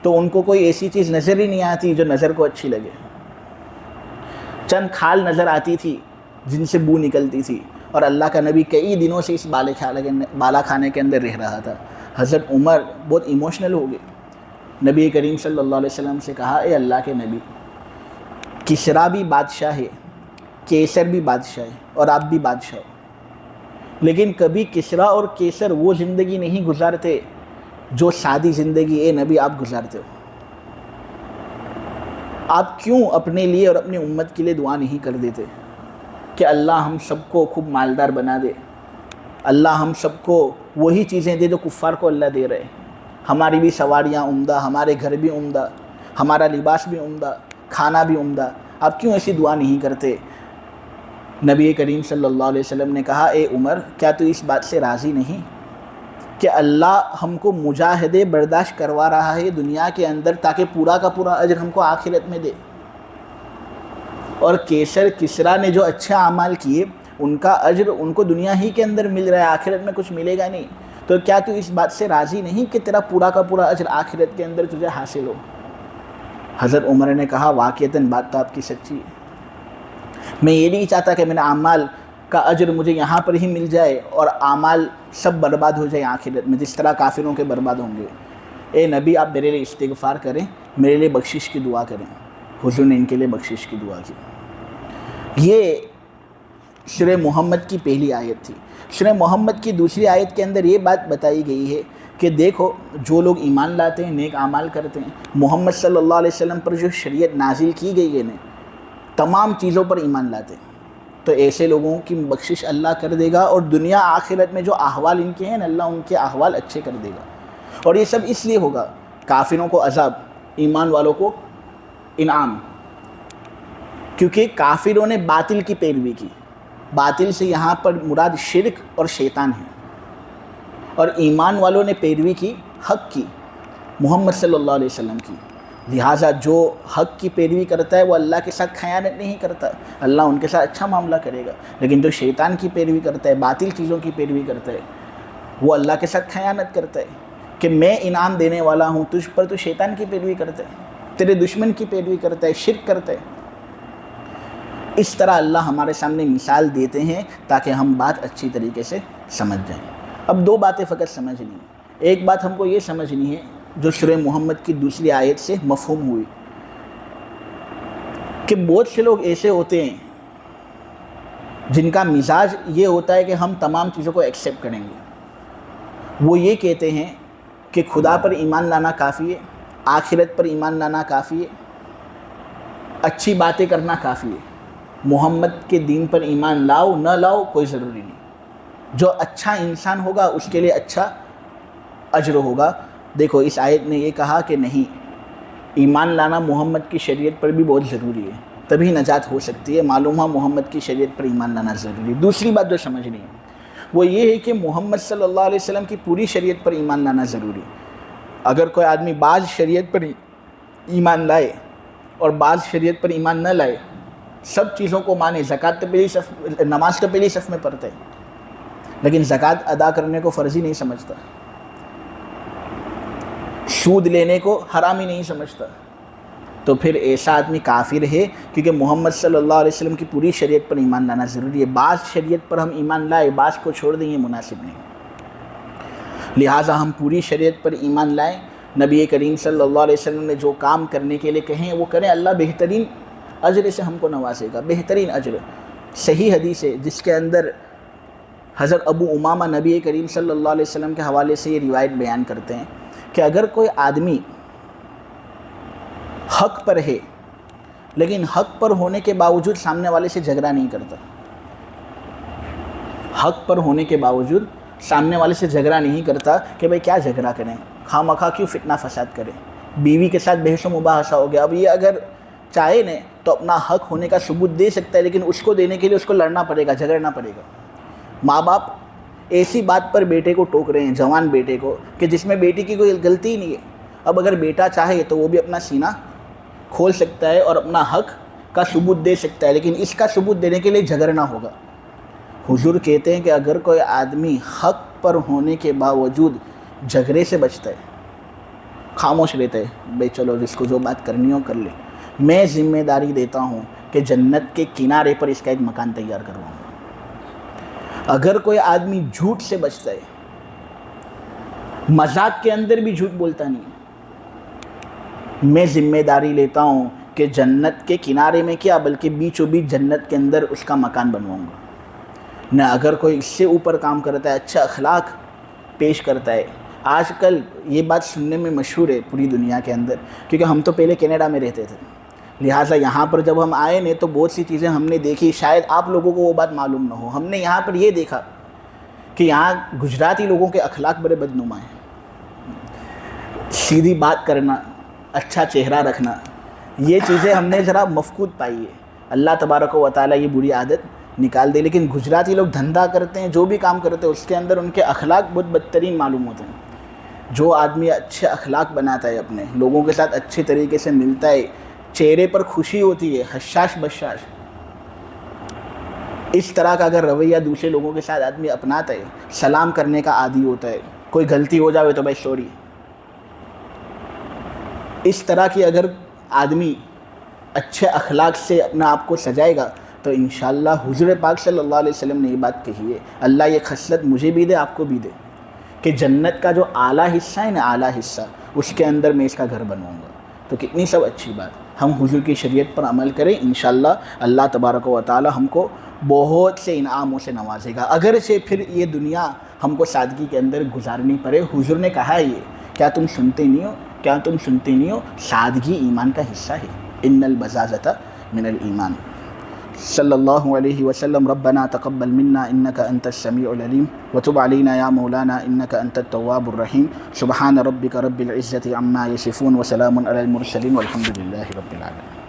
تو ان کو کوئی ایسی چیز نظر ہی نہیں آتی جو نظر کو اچھی لگے۔ چند کھال نظر آتی تھی جن سے بو نکلتی تھی، اور اللہ کا نبی کئی دنوں سے اس بالا خانے کے اندر رہ رہا تھا۔ حضرت عمر بہت ایموشنل ہو گئے، نبی کریم صلی اللہ علیہ وسلم سے کہا، اے اللہ کے نبی، کسرا بھی بادشاہ ہے، کیسر بھی بادشاہ ہے، اور آپ بھی بادشاہ ہو، لیکن کبھی کسرا اور کیسر وہ زندگی نہیں گزارتے جو سادی زندگی اے نبی آپ گزارتے ہو۔ آپ کیوں اپنے لیے اور اپنی امت کے لیے دعا نہیں کر دیتے کہ اللہ ہم سب کو خوب مالدار بنا دے، اللہ ہم سب کو وہی چیزیں دے جو کفار کو اللہ دے رہے، ہماری بھی سواریاں عمدہ، ہمارے گھر بھی عمدہ، ہمارا لباس بھی عمدہ، کھانا بھی عمدہ، آپ کیوں ایسی دعا نہیں کرتے؟ نبی کریم صلی اللہ علیہ وسلم نے کہا، اے عمر، کیا تو اس بات سے راضی نہیں کہ اللہ ہم کو مجاہدے برداشت کروا رہا ہے دنیا کے اندر تاکہ پورا کا پورا اجر ہم کو آخرت میں دے؟ اور کیسر کسرا نے جو اچھے اعمال کیے ان کا اجر ان کو دنیا ہی کے اندر مل رہا ہے، آخرت میں کچھ ملے گا نہیں، تو کیا تو اس بات سے راضی نہیں کہ تیرا پورا کا پورا اجر آخرت کے اندر تجھے حاصل ہو؟ حضرت عمر نے کہا، واقعتاً بات تو آپ کی سچی ہے، میں یہ نہیں چاہتا کہ میرے اعمال کا اجر مجھے یہاں پر ہی مل جائے اور اعمال سب برباد ہو جائیں آخرت میں جس طرح کافروں کے برباد ہوں گے۔ اے نبی، آپ میرے لیے استغفار کریں، میرے لیے بخشش کی دعا کریں۔ حضور نے ان کے لیے بخشش کی دعا کی۔ یہ سورہ محمد کی پہلی آیت تھی۔ سورہ محمد کی دوسری آیت کے اندر یہ بات بتائی گئی ہے کہ دیکھو جو لوگ ایمان لاتے ہیں، نیک اعمال کرتے ہیں، محمد صلی اللہ علیہ وسلم پر جو شریعت نازل کی گئی ہے نا، تمام چیزوں پر ایمان لاتے ہیں، تو ایسے لوگوں کی بخشش اللہ کر دے گا، اور دنیا آخرت میں جو احوال ان کے ہیں نا، اللہ ان کے احوال اچھے کر دے گا۔ اور یہ سب اس لیے ہوگا، کافروں کو عذاب، ایمان والوں کو انعام، کیونکہ کافروں نے باطل کی پیروی کی۔ باطل سے یہاں پر مراد شرک اور شیطان ہے، اور ایمان والوں نے پیروی کی حق کی، محمد صلی اللہ علیہ وسلم کی۔ لہٰذا جو حق کی پیروی کرتا ہے وہ اللہ کے ساتھ خیانت نہیں کرتا، اللہ ان کے ساتھ اچھا معاملہ کرے گا۔ لیکن جو شیطان کی پیروی کرتا ہے، باطل چیزوں کی پیروی کرتا ہے، وہ اللہ کے ساتھ خیانت کرتا ہے کہ میں انعام دینے والا ہوں تجھ پر، تو شیطان کی پیروی کرتا ہے، تیرے دشمن کی پیروی کرتا ہے، شرک کرتا ہے۔ اس طرح اللہ ہمارے سامنے مثال دیتے ہیں تاکہ ہم بات اچھی طریقے سے سمجھ جائیں۔ اب دو باتیں فقط سمجھنی ہیں۔ ایک بات ہم کو یہ سمجھنی ہے جو سورہ محمد کی دوسری آیت سے مفہوم ہوئی، کہ بہت سے لوگ ایسے ہوتے ہیں جن کا مزاج یہ ہوتا ہے کہ ہم تمام چیزوں کو ایکسیپٹ کریں گے۔ وہ یہ کہتے ہیں کہ خدا پر ایمان لانا کافی ہے، آخرت پر ایمان لانا کافی ہے، اچھی باتیں کرنا کافی ہے، محمد کے دین پر ایمان لاؤ نہ لاؤ کوئی ضروری نہیں، جو اچھا انسان ہوگا اس کے لیے اچھا اجر ہوگا۔ دیکھو اس آیت نے یہ کہا کہ نہیں، ایمان لانا محمد کی شریعت پر بھی بہت ضروری ہے، تبھی نجات ہو سکتی ہے، معلوم ہے محمد کی شریعت پر ایمان لانا ضروری ہے۔ دوسری بات جو سمجھنی ہے وہ یہ ہے کہ محمد صلی اللہ علیہ وسلم کی پوری شریعت پر ایمان لانا ضروری ہے۔ اگر کوئی آدمی بعض شریعت پر ایمان لائے اور بعض شریعت پر ایمان نہ لائے، سب چیزوں کو مانے، زکوٰۃ تو پہلی صف، نماز تو پہلی صف میں پڑھتا ہے لیکن زکوٰۃ ادا کرنے کو فرضی نہیں سمجھتا، سود لینے کو حرامی نہیں سمجھتا، تو پھر ایسا آدمی کافر ہے، کیونکہ محمد صلی اللہ علیہ وسلم کی پوری شریعت پر ایمان لانا ضروری ہے۔ بعض شریعت پر ہم ایمان لائے، بعض کو چھوڑ دیں، یہ مناسب نہیں۔ لہٰذا ہم پوری شریعت پر ایمان لائیں، نبی کریم صلی اللہ علیہ وسلم نے جو کام کرنے کے لیے کہیں وہ کریں، اللہ بہترین اجر سے ہم کو نوازے گا، بہترین اجر۔ صحیح حدیث ہے جس کے اندر حضرت ابو امامہ نبی کریم صلی اللہ علیہ وسلم کے حوالے سے یہ روایت بیان کرتے ہیں کہ اگر کوئی آدمی حق پر ہے لیکن حق پر ہونے کے باوجود سامنے والے سے جھگڑا نہیں کرتا، حق پر ہونے کے باوجود سامنے والے سے جھگڑا نہیں کرتا کہ بھئی کیا جھگڑا کریں، خواہ مخواہ کیوں فتنہ فساد کریں، بیوی کے ساتھ بحث و مباحثہ ہو گیا، اب یہ اگر چاہے نے تو اپنا حق ہونے کا ثبوت دے سکتا ہے، لیکن اس کو دینے کے لیے اس کو لڑنا پڑے گا، جھگڑنا پڑے گا۔ ماں باپ ایسی بات پر بیٹے کو ٹوک رہے ہیں، جوان بیٹے کو، کہ جس میں بیٹی کی کوئی غلطی ہی نہیں ہے، اب اگر بیٹا چاہے تو وہ بھی اپنا سینہ کھول سکتا ہے اور اپنا حق کا ثبوت دے سکتا ہے، لیکن اس کا ثبوت دینے کے لیے جھگڑنا ہوگا۔ حضور کہتے ہیں کہ اگر کوئی آدمی حق پر ہونے کے باوجود جھگڑے سے بچتا ہے، خاموش رہتا ہے، بھئی چلو جس کو جو بات کرنی ہو کر لے، میں ذمہ داری دیتا ہوں کہ جنت کے کنارے پر اس کا ایک مکان تیار کرواؤں گا۔ اگر کوئی آدمی جھوٹ سے بچتا ہے، مذاق کے اندر بھی جھوٹ بولتا نہیں، میں ذمہ داری لیتا ہوں کہ جنت کے کنارے میں کیا بلکہ بیچوں بیچ جنت کے اندر اس کا مکان بنواؤں گا۔ نہ اگر کوئی اس سے اوپر کام کرتا ہے، اچھا اخلاق پیش کرتا ہے۔ آج کل یہ بات سننے میں مشہور ہے پوری دنیا کے اندر، کیونکہ ہم تو پہلے کینیڈا میں رہتے تھے، لہٰذا یہاں پر جب ہم آئے نے تو بہت سی چیزیں ہم نے دیکھی، شاید آپ لوگوں کو وہ بات معلوم نہ ہو۔ ہم نے یہاں پر یہ دیکھا کہ یہاں گجراتی لوگوں کے اخلاق بڑے بدنما ہیں، سیدھی بات کرنا، اچھا چہرہ رکھنا، یہ چیزیں ہم نے ذرا مفقود پائی ہے۔ اللہ تبارک و تعالیٰ یہ بری عادت نکال دے، لیکن گجراتی لوگ دھندا کرتے ہیں، جو بھی کام کرتے ہیں اس کے اندر ان کے اخلاق بہت بدترین معلوم ہوتے ہیں۔ جو آدمی اچھے اخلاق بناتا ہے، اپنے لوگوں کے ساتھ اچھے طریقے سے ملتا ہے، چہرے پر خوشی ہوتی ہے، حشاش بشاش، اس طرح کا اگر رویہ دوسرے لوگوں کے ساتھ آدمی اپناتا ہے، سلام کرنے کا عادی ہوتا ہے، کوئی غلطی ہو جائے تو بھائی سوری، اس طرح کی اگر آدمی اچھے اخلاق سے اپنا آپ کو سجائے گا تو انشاءاللہ حضور پاک صلی اللہ علیہ وسلم نے یہ بات کہی ہے، اللہ یہ خصلت مجھے بھی دے، آپ کو بھی دے، کہ جنت کا جو اعلیٰ حصہ ہے نا، اعلیٰ حصہ، اس کے اندر میں اس کا گھر بنواؤں گا۔ تو کتنی سب اچھی بات، ہم حضور کی شریعت پر عمل کریں، انشاءاللہ اللہ تبارک و تعالی ہم کو بہت سے انعاموں سے نوازے گا۔ اگرچہ پھر یہ دنیا ہم کو سادگی کے اندر گزارنی پڑے. حضور نے کہا یہ, کیا تم سنتے نہیں ہو, سادگی ایمان کا حصہ ہے. ان البزازۃ من الایمان. صلی اللہ علیہ وسلم. ربنا تقبل منا انک انت السمیع العلیم وتب علینا یا مولانا انک انت التواب الرحیم. سبحان ربک رب العزۃ عما یصفون وسلام علی المرسلین والحمد للہ رب العالمین.